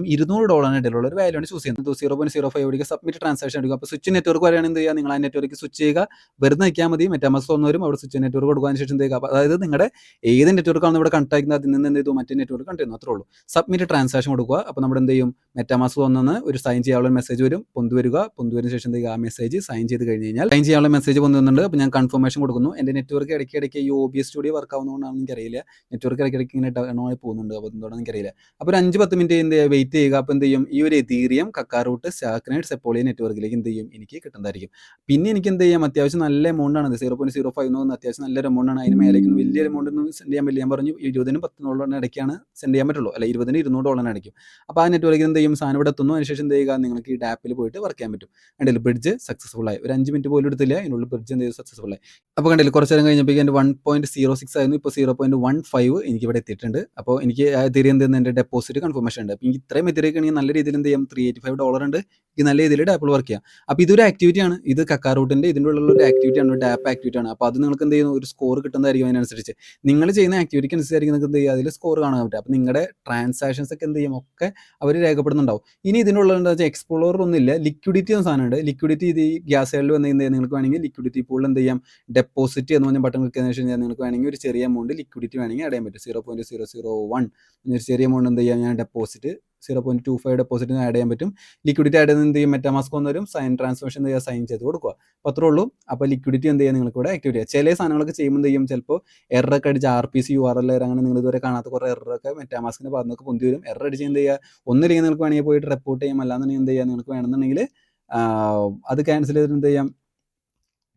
$200 ഇടയിലുള്ള ഒരു വാല്യൂ ആണ് ചൂസ് ചെയ്യുന്നത്. 0.05 എവിടേക്ക് സബ്മിറ്റ് ട്രാൻസാക്ഷൻ എടുക്കുക. അപ്പോൾ സ്വിച്ച് നെറ്റ്വർക്ക് വരെയാണ് എന്ത് ചെയ്യുക, നിങ്ങൾ ആ നെറ്റ്വർക്ക് സ്വിച്ച് ചെയ്യുക. വെറുതെ നിൽക്കാൻ മതി, മെറ്റാമാസ്ക് വന്നവരും അവിടെ സ്വിച്ച് നെറ്റ്വർക്ക് കൊടുക്കുക. അതിനുശേഷം എന്ത് ചെയ്യുക, അതായത് നിങ്ങളുടെ ഏത് നെറ്റ്വർക്കാണ് ഇവിടെ കണക്ട് ആക്കുന്നത് അതിൽ നിന്ന് എന്ത് ചെയ്തു, മറ്റേ നെറ്റ്വർക്ക് കണക്ട് ചെയ്യുന്നു, അത്രേ ഉള്ളൂ. സബ്മിറ്റ് ട്രാൻസാക്ഷൻ കൊടുക്കുക. അപ്പോൾ നമ്മുടെ എന്ത് ചെയ്യും, മെറ്റാമാസ്ക് വന്നെന്ന് ഒരു സൈൻ ചെയ്യാനുള്ള മെസ്സേജ് വരും, പൊന്തുവരുന്ന ശേഷം എന്ത് ചെയ്യുക, ആ മെസ്സേജ് സൈൻ ചെയ്ത് കഴിഞ്ഞ് കഴിഞ്ഞാൽ സൈൻ ചെയ്യാനുള്ള മെസ്സേജ് വന്നിട്ടുണ്ട്. അപ്പോൾ ഞാൻ കൺഫർമേഷൻ കൊടുക്കുന്നു. എൻ്റെ നെറ്റ്വർക്ക് ഇടയ്ക്കിടയ്ക്ക് ഈ OBS സ്റ്റുഡിയോ വർക്ക് ആവുന്നതുകൊണ്ടാണെന്ന് എനിക്കറിയില്ല, നെറ്റ്വർക്ക് ഇടയ്ക്കിടയ്ക്ക് ഇങ്ങനെ ഡൗൺ ആയി പോകുന്നുണ്ട്. അപ്പോൾ എന്തുകൊണ്ടാണെന്ന് എനിക്കറിയില്ല. അപ്പോൾ ഒരു 5-10 മിനിറ്റ് എന്ത് വെയിറ്റ് ചെയ്യുക. അപ്പോൾ എന്ത് ചെയ്യും, ഈ ഒരു എതീറിയം കക്കാറൂട്ട് സ്റ്റാർക്ക്നെറ്റ് സെപ്പോളിയ നെറ്റ്വർക്കിലേക്ക് എന്ത് ചെയ്യും, എനിക്ക് കിട്ടുന്നതായിരിക്കും. പിന്നെ എനിക്ക് എന്ത് ചെയ്യാം, അത്യാവശ്യം നല്ല എമൗണ്ട് ആണ്, 0.05 എന്ന് അത്യാവശ്യം നല്ലൊരു എമൗണ്ട് ആണ്. അതിന് മേലേക്കൊന്നും വലിയ എമൗണ്ട് ഒന്നും സെൻഡ് ചെയ്യാൻ പറ്റില്ല. ഞാൻ പറഞ്ഞു $20-10 ഇടയ്ക്കാണ് സെൻഡ് ചെയ്യാൻ പറ്റുള്ളൂ, അല്ല $20-200 അടയ്ക്കും. അപ്പോൾ ആ നെറ്റ്വർക്കിൽ എന്ത് ചെയ്യും, സാധനം ഇവിടെ എത്തുന്നു. അതിനുശേഷം എന്ത് ചെയ്യുക, നിങ്ങൾക്ക് ഈ ഡാപ്പിൽ പോയിട്ട് വർക്ക് ചെയ്യാൻ പറ്റും. കണ്ടില്ല, ബ്രിഡ്ജ് സക്സസ്ഫുൾ ആയി. ഒരു 5 മിനിറ്റ് പോലും എടുത്തില്ല, ഇതിനുള്ള ബ്രിഡ്ജ് എന്ത് ചെയ്തു, സക്സസ്ഫുൾ ആയി. അപ്പോൾ കണ്ടില്ല, കുറച്ച് നേരം കഴിഞ്ഞപ്പോൾ എൻ്റെ 1.06 ആയിരുന്നു, ഇപ്പോൾ 0.15 എനിക്കിവിടെ എത്തിയിട്ടുണ്ട്. അപ്പോൾ എനിക്ക് എതിരെ എന്ത് എൻ്റെ ഡെപ്പോസിറ്റ് കൺഫർമേഷൻ ഉണ്ട്. അപ്പോൾ എനിക്ക് ഇത്രയും എതിരേക്കാണെങ്കിൽ നല്ല രീതിയിൽ എന്ത് ചെയ്യാം, $385 ഉണ്ട്, ഈ നല്ല രീതിയിൽ ഡാപ്പിൽ വർക്ക് ചെയ്യാം. അപ്പോൾ ഇതൊരു ആക്ടിവിറ്റിയാണ്, ഇത് കക്കാറൂട്ടിൻ്റെ ഇതിൻ്റെ ഉള്ള ഒരു ആക്ടിവിറ്റിയാണ്, ഒരു ഡാപ്പ് ആക്ടിവിറ്റിയാണ്. അപ്പോൾ അത് നിങ്ങൾക്ക് എന്ത് ചെയ്യുന്നു, ഒരു സ്കോർ കിട്ടുന്നതായിരിക്കും. അതിനനുസരിച്ച് നിങ്ങൾ ചെയ്യുന്ന ആക്ടിവിറ്റിക്ക് അനുസരിച്ച് നിങ്ങൾക്ക് എന്ത് ചെയ്യുക, അതിൽ സ്കോർ കാണാൻ പറ്റും. അപ്പോൾ നിങ്ങളുടെ ട്രാൻസാക്ഷൻസ് ഒക്കെ എന്ത് ചെയ്യും, ഒക്കെ അവർ രേഖപ്പെടുന്നുണ്ടാവും. ഇനി ഇതിനുള്ള എന്താ വെച്ചാൽ എക്സ്പ്ലോറർ ഒന്നുമില്ല, ലിക്വിഡിറ്റി എന്ന സാധനമുണ്ട്. ലിക്വിഡിറ്റി ഇത് ഈ ഗ്യാസ് സൈഡിൽ വന്ന് എന്ത് ചെയ്യാം, നിങ്ങൾക്ക് വേണമെങ്കിൽ ലിക്വിഡിറ്റി പൂളിൽ എന്ത് ചെയ്യാം, ഡെപ്പോസിറ്റ് എന്ന് പറഞ്ഞ ബട്ടൺ ക്ലിക്ക് ചെയ്തതിനു ശേഷം നിങ്ങൾക്ക് വേണമെങ്കിൽ ഒരു ചെറിയ എമൗണ്ട് ലിക്വിഡിറ്റി വേണമെങ്കിൽ ആഡ് ചെയ്യാൻ പറ്റും. 0.001 ഒരു ചെറിയ എമൗണ്ട് എന്ത് ചെയ്യാം, ഞാൻ ഡെപ്പോസിറ്റ് 0.25 ഡെപ്പോസിറ്റിന് ആഡ് ചെയ്യാൻ പറ്റും. ലിക്വിഡിറ്റി ആഡ് ചെയ്യുന്നത് എന്ത് ചെയ്യും, മെറ്റാമാസ്ക് വന്നവരും സൈൻ ട്രാൻസ്ഫോർമേഷൻ എന്ത് ചെയ്യുക, സൈൻ ചെയ്ത് കൊടുക്കുക. അപ്പോൾ അത്രേ ഉള്ളൂ. അപ്പോൾ ലിക്വിഡിറ്റി എന്ത് ചെയ്യുക, നിങ്ങൾക്ക് ഇവിടെ ആക്ടിവിറ്റി ചെയ്യുക. ചില സാധനങ്ങളൊക്കെ ചെയ്യുമ്പോൾ എന്ത് ചെയ്യും, ചിലപ്പോൾ എററൊക്കെ അടിച്ച് RPC URL അങ്ങനെ നിങ്ങൾ ഇതുവരെ കാണാത്ത കുറേ എററൊക്കെ മെറ്റാമാസ്കിൻ്റെ ഭാഗത്തൊക്കെ പൊന്തി വരും. എറർ അടിച്ച് എന്ത് ചെയ്യുക, ഒന്നില്ലെങ്കിൽ നിങ്ങൾക്ക് വേണമെങ്കിൽ പോയിട്ട് റിപ്പോർട്ട് ചെയ്യാം, അല്ലാന്നുണ്ടെങ്കിൽ എന്ത് ചെയ്യുക, നിങ്ങൾക്ക് വേണമെന്നുണ്ടെങ്കിൽ അത് ക്യാൻസൽ ചെയ്തിട്ട് എന്ത് ചെയ്യാം,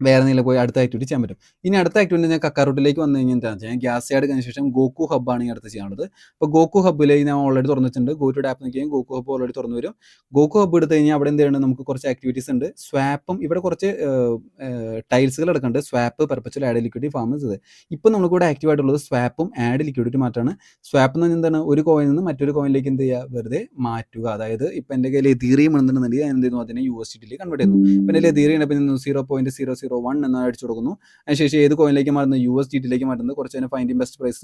വേറെ എന്തെങ്കിലും പോയി അടുത്ത ആക്ടിവിറ്റി ചെയ്യാൻ പറ്റും. ഇനി അടുത്ത ആക്ടിവിറ്റി ഞാൻ കക്കാറൂട്ടിലേക്ക് വന്നു കഴിഞ്ഞാൽ എന്താണെന്ന് വെച്ചാൽ, ഗ്യാസ് യാർഡ് കഴിഞ്ഞ ശേഷം ഗോക്കു ഹബ്ബാണ് ഈ അടുത്ത് ചെയ്യാനുള്ളത്. അപ്പോൾ ഗോക്കു ഹബ്ബിലേക്ക് ഞാൻ ഓൾറെഡി തുറന്നിട്ടുണ്ട്. ഗോ ടു ആപ്പ് നോക്കിയാൽ ഗോക്കു ഹബ്ബ് ഓൾറെഡി തുറന്നു വരും. ഗോക്കു ഹബ്ബ് എടുത്ത് കഴിഞ്ഞാൽ അവിടെ എന്ത് ചെയ്യണം, നമുക്ക് കുറച്ച് ആക്ടിവിറ്റീസ് ഉണ്ട്. സ്വാപ്പും ഇവിടെ കുറച്ച് ടൈൽസുകൾ എടുക്കുന്നുണ്ട്. Swap, perpetual, add liquidity, farmers. ഇത് ഇപ്പം നമുക്കിവിടെ ആക്റ്റീവ് ആയിട്ടുള്ളത് സ്വാപ്പും ആഡ് ലിക്വിഡിറ്റി മാത്രമാണ്. സ്വാപ്പ് എന്ന് പറഞ്ഞാൽ എന്താണ്, ഒരു കോയിനിൽ നിന്ന് മറ്റൊരു കോയിനിലേക്ക് എന്ത് ചെയ്യുക, വെറുതെ മാറ്റുക. അതായത് ഇപ്പം എൻ്റെ കയ്യിൽ എതീറിയം ഉണ്ടെന്നുണ്ടെങ്കിൽ ഞാൻ എന്ത് ചെയ്യുന്നു, അതിനെ USDT കൺവേർട്ട് ചെയ്യുന്നു. ഇപ്പം എൻ്റെ എതീറിയം ഇപ്പം 0.001 എന്ന് അടിച്ചു കൊടുക്കുന്നു. അതിനുശേഷം ഏത് കോയിനിലേക്ക് മാറുന്നത്, USDT മാറ്റുന്നത്. കുറച്ച് നേരം ഫൈൻഡിങ് ബെസ്റ്റ് പ്രൈസ്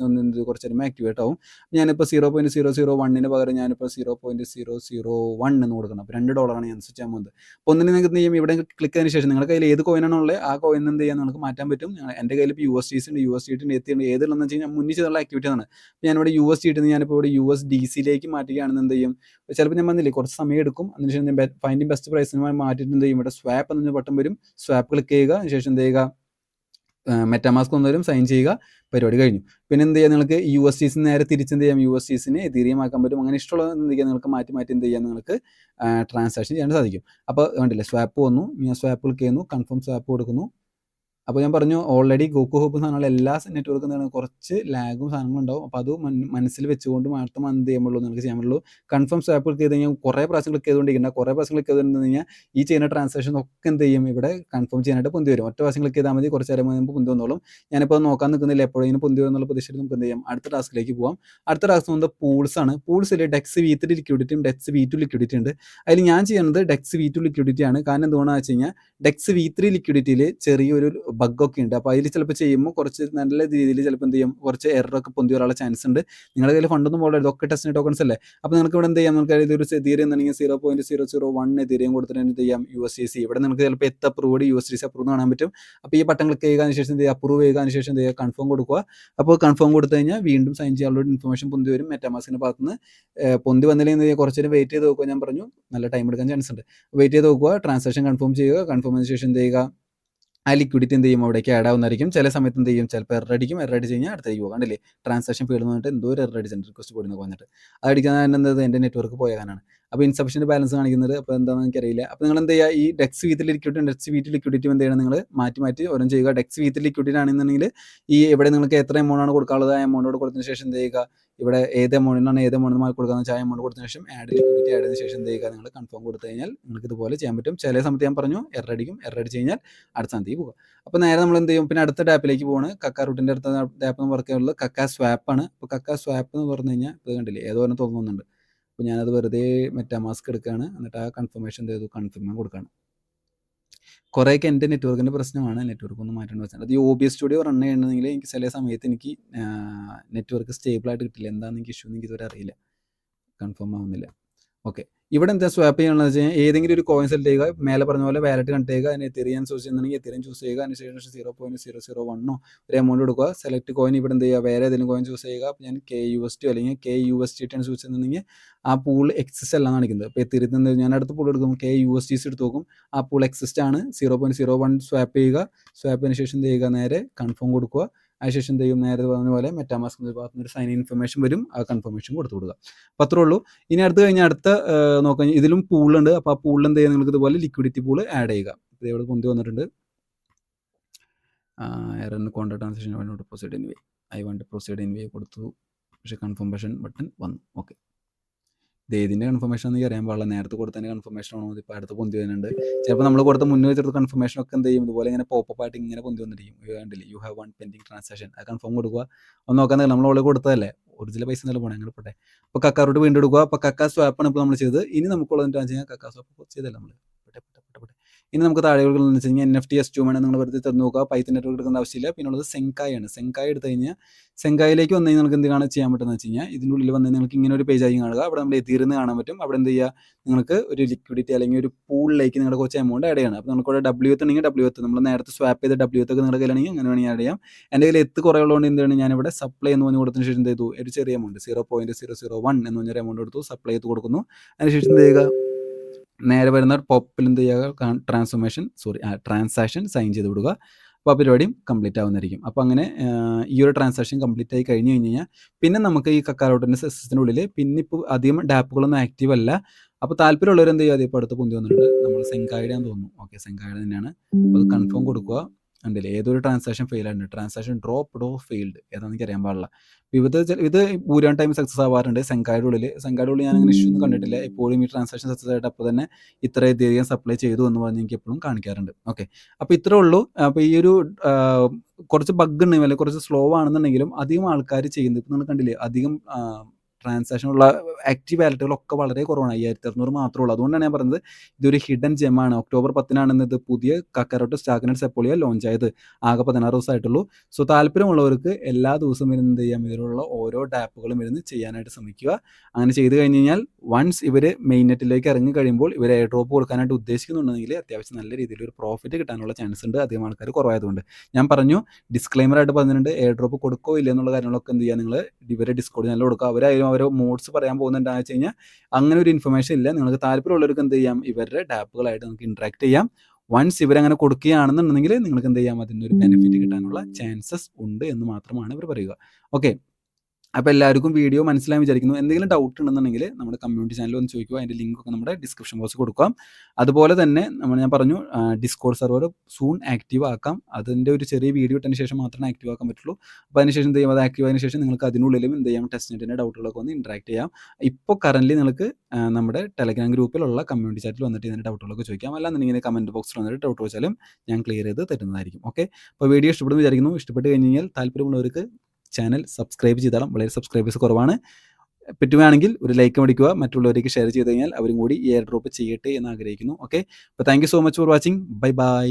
കുറച്ച് നേരം ആക്ടിവേറ്റ് ആവും. ഞാനിപ്പോൾ 0.001 പകരം ഞാനിപ്പോൾ 0.001 എന്ന് കൊടുക്കണം. അപ്പോൾ $2 ഞാൻ സ്വിച്ച് ചെയ്യാൻ പോകുന്നത്. അപ്പോൾ ഒന്നിന് നിങ്ങൾക്ക് എന്ത് ചെയ്യും, ഇവിടെ ക്ലിക്ക് ചെയ്തതിന് ശേഷം നിങ്ങളുടെ കയ്യിൽ ഏത് കോയിനാണോ ഉള്ളത് ആ കോയിൻ എന്ത് ചെയ്യാൻ നിങ്ങൾക്ക് മാറ്റാൻ പറ്റും. എൻ്റെ കയ്യിൽ ഇപ്പോൾ USDC ഉണ്ട്, USDT എത്തിയുണ്ട്. ഏതുള്ളതെന്ന് വെച്ച് കഴിഞ്ഞാൽ മുന്നിൽ ചെയ്തുള്ള ആക്ടിവിറ്റി ആണ്. ഞാനിവിടെ USDT ഞാനിപ്പോൾ ഇവിടെ USDC മാറ്റുകയാണെന്ന് എന്ത് ചെയ്യും, ചിലപ്പോൾ ഞാൻ വന്നില്ലേ, കുറച്ച് സമയം എടുക്കും. അതിനുശേഷം ഞാൻ ഫൈൻഡിങ് ബെസ്റ്റ് പ്രൈസിന് മാറ്റിയിട്ട് എന്ത് ചെയ്യും, ഇവിടെ സ്വാപ്പ് എന്ന ബട്ടൺ വരും. സ്വാപ്പ് ക്ലിക്ക് ചെയ്യുക, അതിനുശേഷം എന്ത് ചെയ്യുക, മെറ്റാമാസ്ക് വന്നവരും സൈൻ ചെയ്യുക, പരിപാടി കഴിഞ്ഞു. പിന്നെ എന്ത് ചെയ്യുക, നിങ്ങൾക്ക് USDC നേരെ തിരിച്ചെന്ത് ചെയ്യാം, USDC എതീറിയം ആക്കാൻ പറ്റും. അങ്ങനെ ഇഷ്ടമുള്ളത് എന്ത് ചെയ്യുക, നിങ്ങൾക്ക് മാറ്റി എന്ത് ചെയ്യാം, നിങ്ങൾക്ക് ട്രാൻസാക്ഷൻ ചെയ്യാൻ സാധിക്കും. അപ്പോൾ കണ്ടില്ലേ, സ്വാപ്പ് വന്നു, ഞാൻ സ്വാപ്പ് ക്ലിക്ക് ചെയ്യുന്നു, കൺഫേം സ്വാപ്പ് കൊടുക്കുന്നു. അപ്പോൾ ഞാൻ പറഞ്ഞു ഓൾറെഡി ഗോക്കു ഹബ് സാധനങ്ങൾ എല്ലാ നെറ്റ്വർക്കും എന്താണ്, കുറച്ച് ലാഗും സാധനങ്ങളും ഉണ്ടാവും. അപ്പോൾ അത് മനസ്സിൽ വെച്ചുകൊണ്ട് മാത്രം എന്ത് ചെയ്യുമ്പോഴുള്ളൂ, നിങ്ങൾക്ക് ചെയ്യാൻ പറ്റുള്ളൂ. കൺഫേം സ്വാപ്പ് ക്ലിക്ക് ചെയ്ത് കഴിഞ്ഞാൽ കുറേ പ്രാവശ്യം ക്ലിക്ക് ചെയ്തുകൊണ്ടിരിക്കേണ്ട. കുറേ പ്രാവശ്യം ക്ലിക്ക് ചെയ്തുകൊണ്ട് കഴിഞ്ഞാൽ ഈ ചെയ്യുന്ന ട്രാൻസാക്ഷൻ ഒക്കെ എന്ത് ചെയ്യും, ഇവിടെ കൺഫേം ചെയ്യാനായിട്ട് പൊന്തി വരും. ഒറ്റ പ്രാവശ്യം ക്ലിക്ക് ചെയ്താൽ മതി, കുറച്ച് നേരം കഴിയുമ്പോൾ പൊന്തി വന്നോളും. ഞാനിപ്പോൾ നോക്കാൻ നിൽക്കുന്നില്ല, എപ്പോഴും പൊന്തി വരുന്നുള്ള പ്രതീക്ഷയിൽ നമുക്ക് എന്ത് ചെയ്യാം, അടുത്ത ടാസ്കിലേക്ക് പോകാം. അടുത്ത ടാസ്ക് വന്നത് പൂൾസ് ആണ്. പൂൾസിൽ ഡെക്സ് V3 ലിക്വിഡിറ്റിയും ഡെക്സ് V2 ലിക്വിഡിറ്റി ഉണ്ട്. അതിൽ ഞാൻ ചെയ്യുന്നത് ഡെക്സ് V2 ലിക്വിഡിറ്റി ആണ്. കാരണം എന്തുകൊണ്ടാണെന്ന് വെച്ച് കഴിഞ്ഞാൽ ഡെക്സ് V3 ലിക്വിഡിറ്റിയിൽ ചെറിയൊരു ബഗ്ഗൊക്കെ ഉണ്ട്. അപ്പോൾ അതിൽ ചിലപ്പോൾ ചെയ്യുമ്പോൾ കുറച്ച് നല്ല രീതിയിൽ ചിലപ്പോൾ എന്ത് ചെയ്യും, കുറച്ച് എററൊക്കെ പൊന്തി വരാനുള്ള ചാൻസ് ഉണ്ട്. നിങ്ങളുടെ കയ്യിൽ ഫണ്ടൊന്നും പോകരുത്, ഇതൊക്കെ ടെസ്റ്റ് ടോക്കൺസ് അല്ലേ. അപ്പോൾ നിങ്ങൾക്ക് ഇവിടെ എന്ത് ചെയ്യാം, നിങ്ങൾക്ക് ഇതൊരു എതീറിയം എന്നുണ്ടെങ്കിൽ 0.001 എതീറിയം കൊടുത്തിട്ട് എന്ത് ചെയ്യാം, USDC ഇവിടെ നിങ്ങൾക്ക് ചിലപ്പോൾ അപ്രൂവ്ഡ് USDC അപ്രൂവ് കാണാൻ പറ്റും. അപ്പോൾ ഈ ബട്ടൺ ക്ലിക്ക് ചെയ്യുക, ശേഷം എന്ത് ചെയ്യുക, അപ്രൂവ് ചെയ്യുക, ശേഷം എന്ത് ചെയ്യുക, കൺഫേം കൊടുക്കുക. അപ്പോൾ കൺഫേം കൊടുത്തു കഴിഞ്ഞാൽ വീണ്ടും സൈൻ ചെയ്യാനുള്ള ഇൻഫർമേഷൻ പൊന്തി വരും മെറ്റാമാസ്കിൻ്റെ ഭാഗത്ത് നിന്ന്. പൊന്തി വന്നില്ലെങ്കിൽ എന്ത് ചെയ്യുക, കുറച്ച് നേരം വെയിറ്റ് ചെയ്ത് നോക്കുക. ഞാൻ പറഞ്ഞു നല്ല ടൈം എടുക്കാൻ ചാൻസ് ഉണ്ട്. വെയിറ്റ് ചെയ്ത് നോക്കുക, ട്രാൻസാക്ഷൻ കൺഫേം ചെയ്യുക. കൺഫേം ചെയ്ത ശേഷം എന്ത് ചെയ്യുക, ആ ലിക്വിഡിറ്റി എന്ത് ചെയ്യും, അവിടേക്ക് ആഡ് ആവുന്നതായിരിക്കും. ചില സമയത്ത് എന്ത് ചെയ്യും, ചിലപ്പോൾ എറർ അടിക്കും. എറർ അടിച്ച് കഴിഞ്ഞാൽ അടുത്തേക്ക് പോകും. കണ്ടില്ലേ, ട്രാൻസാക്ഷൻ ഫീൽഡ് എന്ന് പറഞ്ഞിട്ട് എന്തോ ഒരു എറർ അടിച്ചിട്ടുണ്ട്, റിക്വസ്റ്റ് പോയി വന്നിട്ട്. അത് അടിക്കാൻ എന്തത്, എൻ്റെ നെറ്റ്വർക്ക് പോയാനാണ്. അപ്പോൾ ഇൻസഫിഷ്യൻറ്റ് ബാലൻസ് കാണിക്കുന്നത്. അപ്പോൾ എന്താണെന്ന് എനിക്കറിയില്ല. അപ്പോൾ നിങ്ങൾ എന്ത് ചെയ്യുക, ഈ dex V3 liquidity dex V2 liquidity എന്ത് ചെയ്യണം, നിങ്ങൾ മാറ്റി ഓരോ ചെയ്യുക. ഡെക്സ് V3 ലിക്വിഡിറ്റി ആണെന്നുണ്ടെങ്കിൽ ഈ ഇവിടെ നിങ്ങൾക്ക് എത്ര എമൗണ്ട് ആണ് കൊടുക്കാനുള്ളത് ആ എമൗണ്ടോട് കൊടുത്തതിന് ശേഷം എന്ത് ചെയ്യുക, ഇവിടെ ഏത് എമൗണ്ടിനാണ് ഏത് എമൗണ്ട് കൊടുക്കാന്ന് വെച്ചാൽ ആ എമൗണ്ട് കൊടുത്തതിന് ശേഷം ആഡ് ലിക്വിഡിറ്റി ആഡ് ചെയ്തതിന് ശേഷം എന്ത് ചെയ്യുക, നിങ്ങൾ കൺഫേം കൊടുത്തു കഴിഞ്ഞാൽ നിങ്ങൾക്ക് ഇതുപോലെ ചെയ്യാൻ പറ്റും. ചില സമയത്ത് ഞാൻ പറഞ്ഞു എറർ അടിക്കും. എറർ അടിച്ച് കഴിഞ്ഞാൽ അടുത്ത സ്ഥലത്തേക്ക് പോകുക. അപ്പോൾ നേരെ നമ്മൾ എന്ത് ചെയ്യും, പിന്നെ അടുത്ത ഡാപ്പിലേക്ക് പോവാണ്. കക്കാറൂട്ടിൻ്റെ അടുത്ത ഡാപ്പ് വർക്ക് ചെയ്യുന്നത് കക്ക സ്വാപ്പ് ആണ്. അപ്പോൾ കക്ക സ്വാപ്പ് എന്ന് പറഞ്ഞു കഴിഞ്ഞാൽ ഇപ്പോൾ കണ്ടില്ലേ, ഏതോ ഒന്ന് തോന്നുന്നുണ്ട്. അപ്പോൾ ഞാനത് വെറുതെ മെറ്റാമാസ്ക് എടുക്കുകയാണ്. എന്നിട്ട് ആ കൺഫർമേഷൻ എന്ത് ചെയ്തു, കൺഫേം കൊടുക്കുകയാണ്. കുറേയൊക്കെ എൻ്റെ നെറ്റ്വർക്കിൻ്റെ പ്രശ്നമാണ്, നെറ്റ്വർക്ക് ഒന്ന് മാറ്റേണ്ടി വെച്ചാൽ. അത് ഈ OBS സ്റ്റുഡിയോ റൺ ചെയ്യണമെങ്കിൽ എനിക്ക് ചില സമയത്ത് എനിക്ക് നെറ്റ്വർക്ക് സ്റ്റേബിളായിട്ട് കിട്ടില്ല. എന്താണെന്ന് എനിക്ക് ഇഷ്യൂ എനിക്ക് ഇതുവരെ അറിയില്ല, കൺഫേം ആവുന്നില്ല. ഓക്കെ, ഇവിടെ എന്താ സ്വാപ്പ് ചെയ്യണമെന്ന് വെച്ച് കഴിഞ്ഞാൽ ഏതെങ്കിലും ഒരു കോയിൻ സെലക്ട് ചെയ്യുക, മേലെ പറഞ്ഞ പോലെ വാലറ്റ് കണക്ട് ചെയ്യുക. അതിന് എത്തിറിയാൻ ചൂസ് ചെയ്യുന്നുണ്ടെങ്കിൽ എത്തിറിയാൻ ചൂസ് ചെയ്യുക. അതിനുശേഷം 0.001 ഒരു എമൗണ്ട് കൊടുക്കുക. സെലക്ട് കോയിൻ ഇവിടെ എന്ത് ചെയ്യുക, വേറെ ഏതെങ്കിലും കോയിൻ ചൂസ് ചെയ്യുക. അപ്പോൾ ഞാൻ KUSD അല്ലെങ്കിൽ KUSDT ആണ് ചൂസ് ചെയ്യുന്നുണ്ടെങ്കിൽ ആ പൂൾ എക്സിസ്റ്റ് അല്ല കാണിക്കുന്നത്. അപ്പോൾ എത്തിരുന്നത് ഞാൻ അടുത്ത പൂൾ എടുക്കും, KUSDC എടുത്ത് നോക്കും, ആ പൂൾ എക്സിസ്റ്റ് ആണ്. 0.01 സ്വാപ്പ് ചെയ്യുക. സ്വാപ്പിന് ശേഷം എന്ത് ചെയ്യുക, നേരെ കൺഫേം കൊടുക്കുക. അതിനുശേഷം എന്ത് ചെയ്യും, നേരത്തെ പറഞ്ഞ പോലെ മെറ്റാമാസ്കിൻ്റെ ഭാഗത്ത് നിന്ന് ഒരു സൈൻ ഇൻഫർമേഷൻ വരും, ആ കൺഫർമേഷൻ കൊടുത്തു കൊടുക്കുക. അപ്പോൾ അത്രേ ഉള്ളൂ. ഇനി അടുത്ത് കഴിഞ്ഞാൽ അടുത്ത നോക്കാം, ഇതിലും പൂളുണ്ട്. അപ്പോൾ ആ പൂളിൽ എന്ത് ചെയ്യുക, നിങ്ങൾക്ക് ഇതുപോലെ ലിക്വിഡിറ്റി പൂൾ ആഡ് ചെയ്യുക. ഇപ്പോൾ ഇവിടെ പൊന്തി വന്നിട്ടുണ്ട്. Contract transaction proceed anyway, I want proceed anyway കൊടുത്തു. പക്ഷേ കൺഫർമേഷൻ ബട്ടൺ വന്നു. ഓക്കെ, ഏതിൻ്റെ കൺഫർമേഷൻ എന്ന് അറിയാൻ പാടില്ല. നേരത്തെ കൊടുത്തതിൻ്റെ കൺഫർമേഷൻ ആണോ ഇപ്പോൾ അടുത്ത് പൊന്തി വരുന്നുണ്ട്. ചിലപ്പോൾ നമ്മൾ കൊടുത്ത മുന്നേ വെച്ചെടുത്ത കൺഫർമേഷൻ ഒക്കെ എന്ത് ചെയ്യും, ഇതുപോലെ ഇങ്ങനെ പോപ്പപ്പ് ആയിട്ട് ഇങ്ങനെ പൊന്തി വന്നിരിക്കും. കണ്ടില്ലേ, you have one pending transaction. അത് കൺഫേം കൊടുക്കുക. ഒന്ന് നോക്കാൻ നമ്മൾ ഓളെ കൊടുത്തതല്ലേ, ഒറിജിനൽ പൈസ നല്ല പോകണം, അങ്ങനെ പോട്ടെ. അപ്പോൾ കക്കാറോട്ട് വീണ്ടും എടുക്കുക. അപ്പോൾ കക്ക സ്വാപ്പാണ് ഇപ്പോൾ നമ്മൾ ചെയ്തത്. ഇനി നമുക്കുള്ളത് വെച്ച് കഴിഞ്ഞാൽ കക്ക സ്വാപ്പ് ചെയ്തല്ല നമ്മൾ. ഇനി നമുക്ക് താഴെ കൊടുക്കുന്നത് വെച്ച് കഴിഞ്ഞാൽ NFT S2 വേണം. നിങ്ങൾ വെറുതെ തുറന്ന് നോക്കുക. പൈത്തൺ നെറ്റ്വർക്ക് എടുക്കേണ്ട ആവശ്യമില്ല. പിന്നെ ഉള്ളത് സെങ്കായാണ്. സെങ്കായ എടുത്തു കഴിഞ്ഞാൽ സെങ്കായിലേക്ക് വന്നു കഴിഞ്ഞാൽ നിങ്ങൾക്ക് എന്താണ് ചെയ്യാൻ പറ്റുന്നത് വെച്ച് കഴിഞ്ഞാൽ, ഇതിൻ്റെ ഉള്ളിൽ വന്ന് നിങ്ങൾക്ക് ഇങ്ങനെ ഒരു പേജ് ആയി കാണുക. അവിടെ നമ്മൾ എത്തിയിരുന്ന് കാണാൻ പറ്റും. അവിടെ എന്ത് ചെയ്യുക, നിങ്ങൾക്ക് ഒരു ലിക്വിഡിറ്റി അല്ലെങ്കിൽ ഒരു പൂളിലേക്ക് നിങ്ങളുടെ കുറച്ച് എമൗണ്ട് ആഡ് ചെയ്യണം. അപ്പോൾ നമുക്ക് ഡബ്ല്യൂ ഉണ്ടെങ്കിൽ ഡബ്ല്യൂ നമ്മൾ നേരത്തെ സ്വാപ്പ് ചെയ്ത ഡബ്ല്യൂ ഒക്കെ നിങ്ങളുടെ കയ്യിലാണെങ്കിൽ അങ്ങനെ വേണമെങ്കിൽ ആഡ് ചെയ്യാം. എൻ്റെ കയ്യിൽ എത്ത് കുറേ ഉള്ളതുകൊണ്ട് എന്താണ് ഞാനിവിടെ സപ്ലൈ എന്ന് പറഞ്ഞ് കൊടുത്തതിന് ശേഷം എന്ത് ചെയ്തു, ഒരു ചെറിയ എമൗണ്ട് 0.001 എന്ന് പറഞ്ഞൊരു എമൗണ്ട് എടുത്തു, സപ്ലൈ ചെയ്ത് കൊടുക്കുന്നു. അതിനുശേഷം എന്ത് ചെയ്യുക, നേരെ വരുന്ന പോപ്പിൽ എന്ത് ചെയ്യുക, ട്രാൻസാക്ഷൻ സൈൻ ചെയ്ത് വിടുക. അപ്പോൾ ആ പരിപാടിയും കംപ്ലീറ്റ് ആവുന്നതായിരിക്കും. അപ്പോൾ അങ്ങനെ ഈ ഒരു ട്രാൻസാക്ഷൻ കംപ്ലീറ്റ് ആയി കഴിഞ്ഞ് കഴിഞ്ഞാൽ പിന്നെ നമുക്ക് ഈ കക്കാറോട്ടിൻ്റെ സിസ്റ്റത്തിനുള്ളിൽ പിന്നെ ഇപ്പോൾ അധികം ഡാപ്പുകളൊന്നും ആക്റ്റീവ് അല്ല. അപ്പോൾ താല്പര്യമുള്ളവർ എന്ത് ചെയ്യുക, ഇപ്പോൾ അടുത്ത് പൊന്തി വന്നിട്ടുണ്ട്, നമ്മൾ സെങ്കായുടെ ആണെന്ന് തോന്നുന്നു. ഓക്കെ, സെങ്കായുടെ തന്നെയാണ്. അപ്പോൾ അത് കൺഫേം കൊടുക്കുക. ഉണ്ടല്ലേ, ഏതൊരു ട്രാൻസാക്ഷൻ ഫെയിൽ ആയിട്ടുണ്ട്, ട്രാൻസാക്ഷൻ ഡ്രോപ്പ് ഫെയിൽഡ് ഏതാണെന്ന് എനിക്ക് അറിയാൻ പാടില്ല. ഇത് ഭൂരിഭാഗം ടൈം സക്സസ് ആവാറുണ്ട്. സെങ്കായുടെ ഉള്ളിൽ ഞാൻ അങ്ങനെ ഇഷ്യൂ ഒന്നും കണ്ടിട്ടില്ല. എപ്പോഴും ഈ ട്രാൻസാക്ഷൻ സക്സസ് ആയിട്ട് അപ്പോൾ തന്നെ ഇത്രയധികം സപ്ലൈ ചെയ്തു എന്ന് പറഞ്ഞ് എനിക്ക് എപ്പോഴും കാണിക്കാറുണ്ട്. ഓക്കെ, അപ്പോൾ ഇത്രേ ഉള്ളൂ. അപ്പോൾ ഈ ഒരു കുറച്ച് ബഗ് ഉണ്ടെങ്കിൽ അല്ലെങ്കിൽ കുറച്ച് സ്ലോ ആണെന്നുണ്ടെങ്കിലും അധികം ആൾക്കാർ ചെയ്യുന്നത് ഇപ്പോൾ നിങ്ങൾ കണ്ടില്ലേ, അധികം ട്രാൻസാക്ഷനുള്ള ആക്റ്റീവ് വാലറ്റുകളൊക്കെ വളരെ കുറവാണ്, 5600 മാത്രമേ ഉള്ളൂ. അതുകൊണ്ടാണ് ഞാൻ പറഞ്ഞത് ഇതൊരു ഹിഡൻ ജെമാണ്. ഒക്ടോബർ 10 ഇത് പുതിയ കക്കാരോട്ട് സ്റ്റാർക്ക്നെറ്റ് സെപ്പോളിയ ലോഞ്ച് ആയത്. ആകെ 16 ദിവസമായിട്ടുള്ളൂ. സോ താല്പര്യമുള്ളവർക്ക് എല്ലാ ദിവസവും ഇരുന്ന് എന്ത് ചെയ്യാം, ഇതിലുള്ള ഓരോ ഡാപ്പുകളും ഇരുന്ന് ചെയ്യാനായിട്ട് ശ്രമിക്കുക. അങ്ങനെ ചെയ്ത് കഴിഞ്ഞ് കഴിഞ്ഞാൽ വൺസ് ഇവർ മെയിൻ നെറ്റിലേക്ക് ഇറങ്ങി കഴിയുമ്പോൾ ഇവർ എയർ ഡ്രോപ്പ് കൊടുക്കാനായിട്ട് ഉദ്ദേശിക്കുന്നുണ്ടെങ്കിൽ അത്യാവശ്യം നല്ല രീതിയിൽ ഒരു പ്രോഫിറ്റ് കിട്ടാനുള്ള ചാൻസ് ഉണ്ട്, അധികം ആൾക്കാർ കുറവായതുകൊണ്ട്. ഞാൻ പറഞ്ഞു, ഡിസ്ക്ലൈമർ ആയിട്ട് പറഞ്ഞിട്ടുണ്ട്, എയർ ഡ്രോപ്പ് കൊടുക്കോ ഇല്ല എന്നുള്ള കാര്യങ്ങളൊക്കെ എന്ത് ചെയ്യുക, നിങ്ങൾ ഇവരെ ഡിസ്കോഡ് ചാനൽ കൊടുക്കുക. അവരായാലും ഓരോ മോഡ്സ് പറയാൻ പോകുന്നുണ്ടാന്ന് വെച്ച് കഴിഞ്ഞാൽ അങ്ങനെ ഒരു ഇൻഫർമേഷൻ ഇല്ല. നിങ്ങൾക്ക് താല്പര്യമുള്ളവർക്ക് എന്ത് ചെയ്യാം, ഇവരുടെ ഡാപ്പുകളായിട്ട് നിങ്ങൾക്ക് ഇൻട്രാക്ട് ചെയ്യാം. വൺസ് ഇവരങ്ങനെ കൊടുക്കുകയാണെന്നുണ്ടെങ്കിൽ നിങ്ങൾക്ക് എന്ത് ചെയ്യാം, അതിൻ്റെ ഒരു ബെനിഫിറ്റ് കിട്ടാനുള്ള ചാൻസസ് ഉണ്ട് എന്ന് മാത്രമാണ് ഇവർ പറയുക. ഓക്കെ, അപ്പോൾ എല്ലാവർക്കും വീഡിയോ മനസ്സിലായി വിചാരിക്കുന്നു. എന്തെങ്കിലും ഡൗട്ട് ഉണ്ടെന്നുണ്ടെങ്കിൽ നമ്മുടെ കമ്മ്യൂണിറ്റി ചാനലിൽ ഒന്ന് ചോദിക്കുക. അതിൻ്റെ ലിങ്കൊക്കെ നമ്മുടെ ഡിസ്ക്രിപ്ഷൻ ബോക്സിൽ കൊടുക്കാം. അതുപോലെ തന്നെ ഞാൻ പറഞ്ഞു, ഡിസ്കോഡ് സെർവർ സൂൺ ആക്റ്റീവ് ആക്കാം. അതിൻ്റെ ഒരു ചെറിയ വീഡിയോ ഇട്ടതിന് ശേഷം മാത്രമേ ആക്റ്റീവ് ആക്കാൻ പറ്റുള്ളൂ. അപ്പോൾ അതിനുശേഷം എന്ത് ചെയ്യും, അത് ആക്റ്റീവ് ആയതിനു ശേഷം നിങ്ങൾക്ക് അതിനുള്ളിലും എന്ത് ചെയ്യാം, ടെസ്റ്റ്നെറ്റിൻ്റെ ഡൗട്ടുകളൊക്കെ ഒന്ന് ഇൻട്രാക്ട് ചെയ്യാം. ഇപ്പോൾ കറൻറ്റ്ലി നിങ്ങൾക്ക് നമ്മുടെ ടെലഗ്രാം ഗ്രൂപ്പിലുള്ള കമ്മ്യൂണിറ്റി ചാറ്റിൽ വന്നിട്ട് ഇതിൻ്റെ ഡൗട്ടുകളൊക്കെ ചോദിക്കാം. അല്ലാന്നുണ്ടെങ്കിൽ കമൻറ്റ് ബോക്സിൽ വന്നിട്ട് ഡൗട്ട് വെച്ചാലും ഞാൻ ക്ലിയർ ചെയ്ത് തരുന്നതായിരിക്കും. ഓക്കെ, അപ്പോൾ വീഡിയോ ഇഷ്ടപ്പെടുന്നു വിചാരിക്കുന്നു. ഇഷ്ടപ്പെട്ട് കഴിഞ്ഞ് കഴിഞ്ഞാൽ താല്പര്യമുള്ളവർക്ക് ചാനൽ സബ്സ്ക്രൈബ് ചെയ്താലും, വളരെ സബ്സ്ക്രൈബേഴ്സ് കുറവാണ്. പറ്റുകയാണെങ്കിൽ ഒരു ലൈക്ക് മേടിക്കുക, മറ്റുള്ളവർക്ക് ഷെയർ ചെയ്ത് കഴിഞ്ഞാൽ അവരും കൂടി എയർ ഡ്രോപ്പ് ചെയ്യട്ടെ എന്ന് ആഗ്രഹിക്കുന്നു. ഓക്കെ, അപ്പോൾ thank you so much for watching. Bye bye.